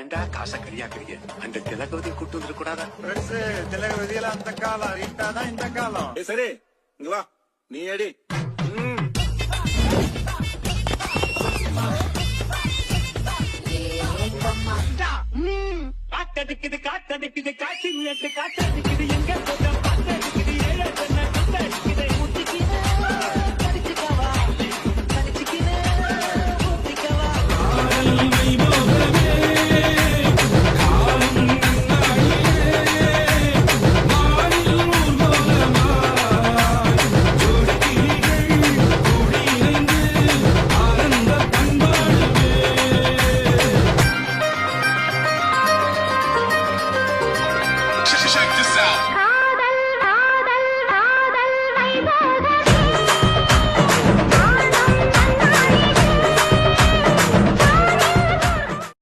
ஏண்டா காசை கையாக்குறீங்க? அந்த திலகவதி கூட்டு வந்துட கூடாதா? திலகவதியில அந்த காலம் ரீட்டாதான் இந்த காலம். சரி இங்க வா நீ அடி. காத்தடிக்குது காத்தடிக்குது காய்ச்சி காத்தடிக்குது